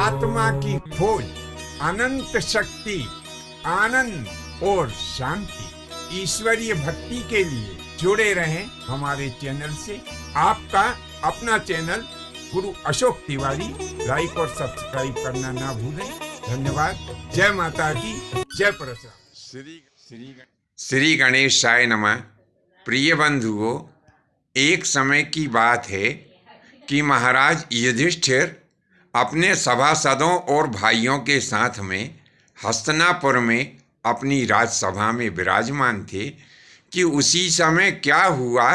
आत्मा की खोज, अनंत शक्ति, आनंद और शांति, ईश्वरीय भक्ति के लिए जुड़े रहें हमारे चैनल से। आपका अपना चैनल गुरु अशोक तिवारी, लाइक और सब्सक्राइब करना ना भूलें। धन्यवाद। जय माता की, जय परशुराम। श्री गणेशाय नमः। प्रिय बंधुओं, एक समय की बात है कि महाराज युधिष्ठिर अपने सभासदों और भाइयों के साथ में हस्तिनापुर में अपनी राजसभा में विराजमान थे कि उसी समय क्या हुआ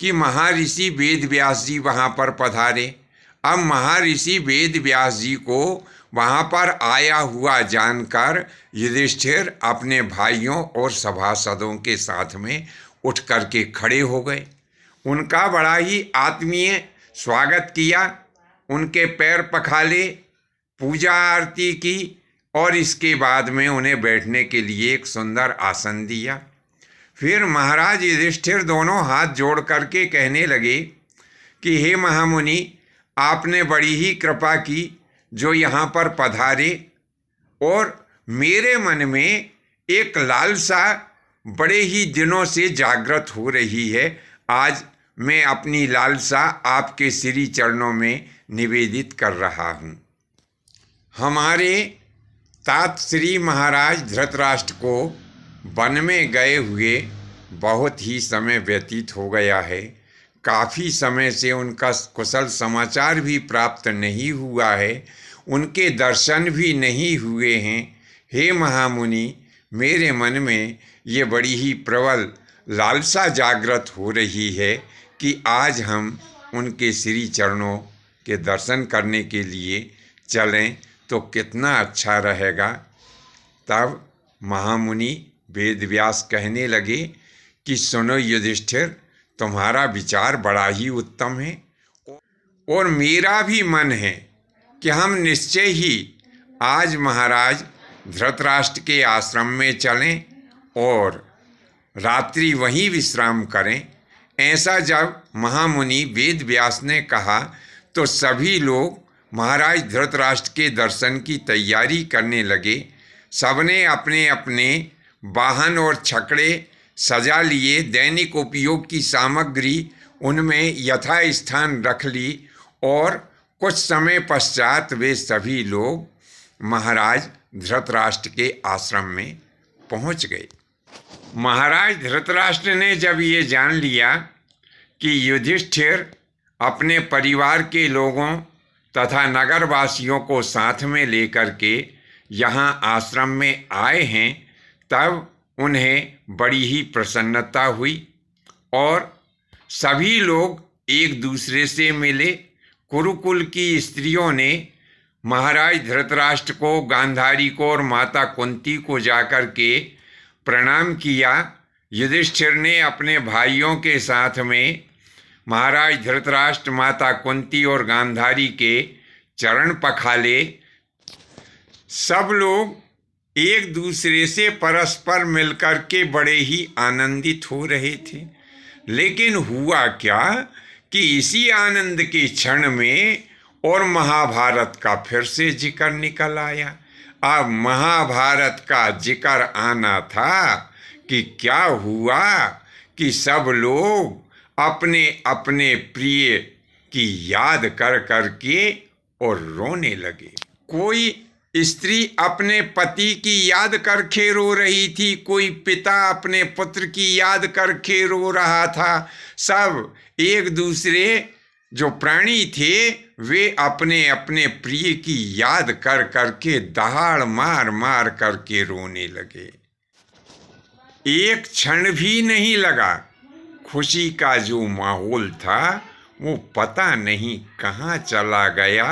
कि महर्षि वेदव्यास जी वहाँ पर पधारे। अब महर्षि वेदव्यास जी को वहाँ पर आया हुआ जानकर युधिष्ठिर अपने भाइयों और सभासदों के साथ में उठ करके खड़े हो गए। उनका बड़ा ही आत्मीय स्वागत किया, उनके पैर पखाले, पूजा आरती की और इसके बाद में उन्हें बैठने के लिए एक सुंदर आसन दिया। फिर महाराज युधिष्ठिर दोनों हाथ जोड़ करके कहने लगे कि हे महामुनि, आपने बड़ी ही कृपा की जो यहाँ पर पधारे, और मेरे मन में एक लालसा बड़े ही दिनों से जागृत हो रही है। आज मैं अपनी लालसा आपके श्री चरणों में निवेदित कर रहा हूँ। हमारे तात श्री महाराज धृतराष्ट्र को वन में गए हुए बहुत ही समय व्यतीत हो गया है। काफ़ी समय से उनका कुशल समाचार भी प्राप्त नहीं हुआ है, उनके दर्शन भी नहीं हुए हैं। हे महामुनि, मेरे मन में ये बड़ी ही प्रबल लालसा जागृत हो रही है कि आज हम उनके श्री चरणों के दर्शन करने के लिए चलें तो कितना अच्छा रहेगा। तब महामुनि वेदव्यास कहने लगे कि सुनो युधिष्ठिर, तुम्हारा विचार बड़ा ही उत्तम है और मेरा भी मन है कि हम निश्चय ही आज महाराज धृतराष्ट्र के आश्रम में चलें और रात्रि वहीं विश्राम करें। ऐसा जब महामुनि वेदव्यास ने कहा तो सभी लोग महाराज धृतराष्ट्र के दर्शन की तैयारी करने लगे। सबने अपने अपने वाहन और छकड़े सजा लिए, दैनिक उपयोग की सामग्री उनमें यथास्थान रख ली और कुछ समय पश्चात वे सभी लोग महाराज धृतराष्ट्र के आश्रम में पहुंच गए। महाराज धृतराष्ट्र ने जब ये जान लिया कि युधिष्ठिर अपने परिवार के लोगों तथा नगरवासियों को साथ में लेकर के यहाँ आश्रम में आए हैं, तब उन्हें बड़ी ही प्रसन्नता हुई और सभी लोग एक दूसरे से मिले। कुरुकुल की स्त्रियों ने महाराज धृतराष्ट्र को, गांधारी को और माता कुंती को जाकर के प्रणाम किया। युधिष्ठिर ने अपने भाइयों के साथ में महाराज धृतराष्ट्र, माता कुंती और गांधारी के चरण पखाले। सब लोग एक दूसरे से परस्पर मिलकर के बड़े ही आनंदित हो रहे थे। लेकिन हुआ क्या कि इसी आनंद के क्षण में और महाभारत का फिर से जिक्र निकल आया। अब महाभारत का जिक्र आना था कि क्या हुआ कि सब लोग अपने अपने प्रिय की याद कर करके और रोने लगे। कोई स्त्री अपने पति की याद करके रो रही थी, कोई पिता अपने पुत्र की याद करके रो रहा था। सब एक दूसरे जो प्राणी थे वे अपने अपने प्रिय की याद कर करके दहाड़ मार मार करके रोने लगे। एक क्षण भी नहीं लगा, खुशी का जो माहौल था वो पता नहीं कहाँ चला गया।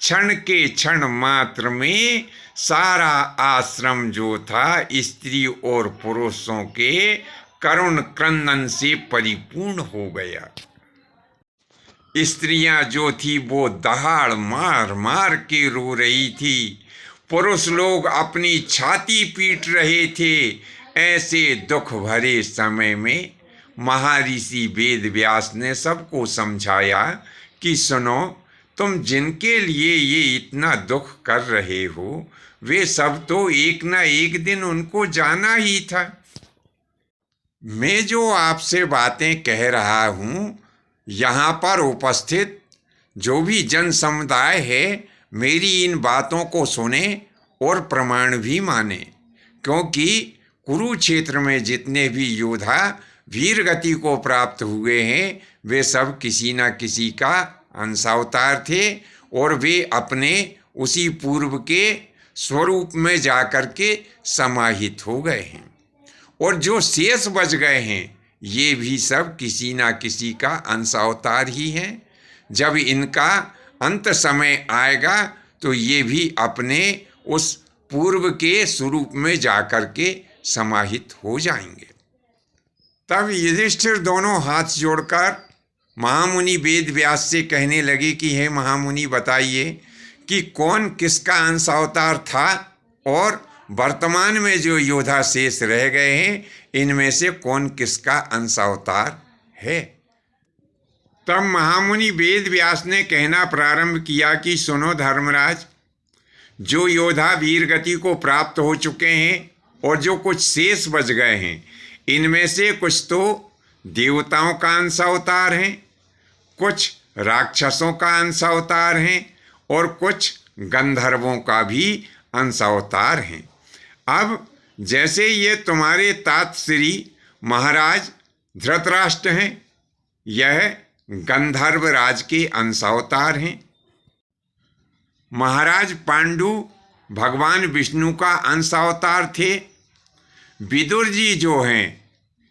क्षण के क्षण मात्र में सारा आश्रम जो था स्त्री और पुरुषों के करुण क्रंदन से परिपूर्ण हो गया। स्त्रियां जो थी वो दहाड़ मार मार के रो रही थी, पुरुष लोग अपनी छाती पीट रहे थे। ऐसे दुख भरे समय में महर्षि वेदव्यास ने सबको समझाया कि सुनो, तुम जिनके लिए ये इतना दुख कर रहे हो, वे सब तो एक ना एक दिन उनको जाना ही था। मैं जो आपसे बातें कह रहा हूँ, यहाँ पर उपस्थित जो भी जन समुदाय है, मेरी इन बातों को सुने और प्रमाण भी माने, क्योंकि कुरुक्षेत्र में जितने भी योद्धा वीर गति को प्राप्त हुए हैं, वे सब किसी न किसी का अंशावतार थे और वे अपने उसी पूर्व के स्वरूप में जाकर के समाहित हो गए हैं। और जो शेष बच गए हैं, ये भी सब किसी न किसी का अंशावतार ही हैं। जब इनका अंत समय आएगा तो ये भी अपने उस पूर्व के स्वरूप में जाकर के समाहित हो जाएंगे। तब युधिष्ठिर दोनों हाथ जोड़कर महामुनि वेद व्यास से कहने लगे कि हे महामुनि, बताइए कि कौन किसका अंशावतार था और वर्तमान में जो योद्धा शेष रह गए हैं, इनमें से कौन किसका अंशावतार है। तब महामुनि वेद व्यास ने कहना प्रारंभ किया कि सुनो धर्मराज, जो योद्धा वीर गति को प्राप्त हो चुके हैं और जो कुछ शेष बच गए हैं, इनमें से कुछ तो देवताओं का अंशावतार हैं, कुछ राक्षसों का अंशावतार हैं और कुछ गंधर्वों का भी अंशावतार हैं। अब जैसे ये तुम्हारे तात श्री महाराज धृतराष्ट्र हैं, यह गंधर्व राज के अंशावतार हैं। महाराज पांडु भगवान विष्णु का अंशावतार थे। विदुर जी जो हैं,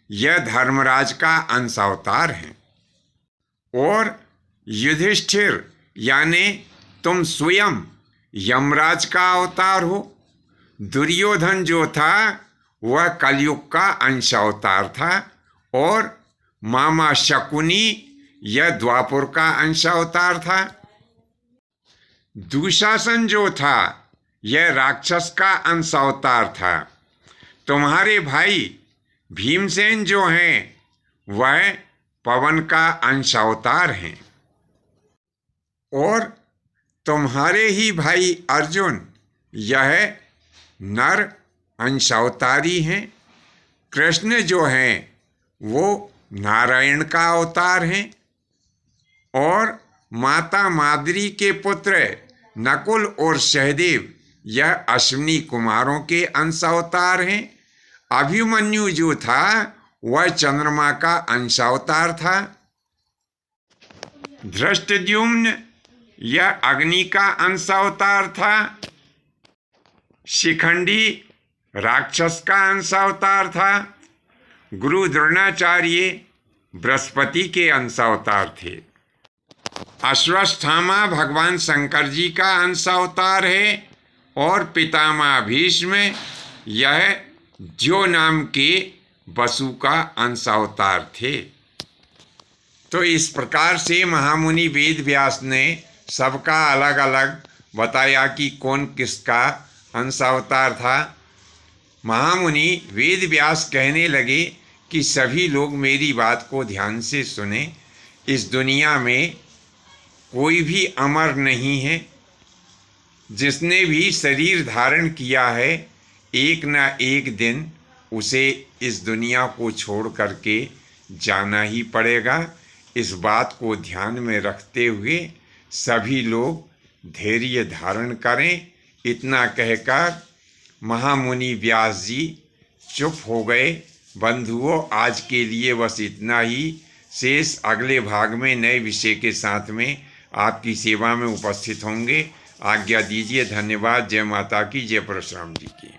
यह धर्मराज का अंशावतार हैं। और युधिष्ठिर यानी तुम स्वयं यमराज का अवतार हो। दुर्योधन जो था वह कलयुग का अंशावतार था और मामा शकुनी यह द्वापर का अंशावतार था। दुशासन जो था यह राक्षस का अंशावतार था। तुम्हारे भाई भीमसेन जो हैं वह पवन का अंशावतार हैं और तुम्हारे ही भाई अर्जुन यह नर अंशावतारी हैं। कृष्ण जो हैं वो नारायण का अवतार हैं और माता माद्री के पुत्र नकुल और सहदेव यह अश्विनी कुमारों के अंशावतार हैं। अभिमन्यु जो था वह चंद्रमा का अंशावतार था। धृष्टद्युम्न यह अग्नि का अंशावतार था। शिखंडी राक्षस का अंशावतार था। गुरु द्रोणाचार्य बृहस्पति के अंशावतार थे। अश्वत्थामा भगवान शंकर जी का अंशावतार है और पितामह भीष्म यह ज्यो नाम के वसु का अंशावतार थे। तो इस प्रकार से महामुनि वेद व्यास ने सबका अलग अलग बताया कि कौन किसका अंशावतार था। महामुनि वेद व्यास कहने लगे कि सभी लोग मेरी बात को ध्यान से सुने। इस दुनिया में कोई भी अमर नहीं है। जिसने भी शरीर धारण किया है, एक न एक दिन उसे इस दुनिया को छोड़ करके जाना ही पड़ेगा। इस बात को ध्यान में रखते हुए सभी लोग धैर्य धारण करें। इतना कहकर महामुनि व्यास जी चुप हो गए। बंधुओं, आज के लिए बस इतना ही। शेष अगले भाग में नए विषय के साथ में आपकी सेवा में उपस्थित होंगे। आज्ञा दीजिए। धन्यवाद। जय माता की, जय परशुराम जी की।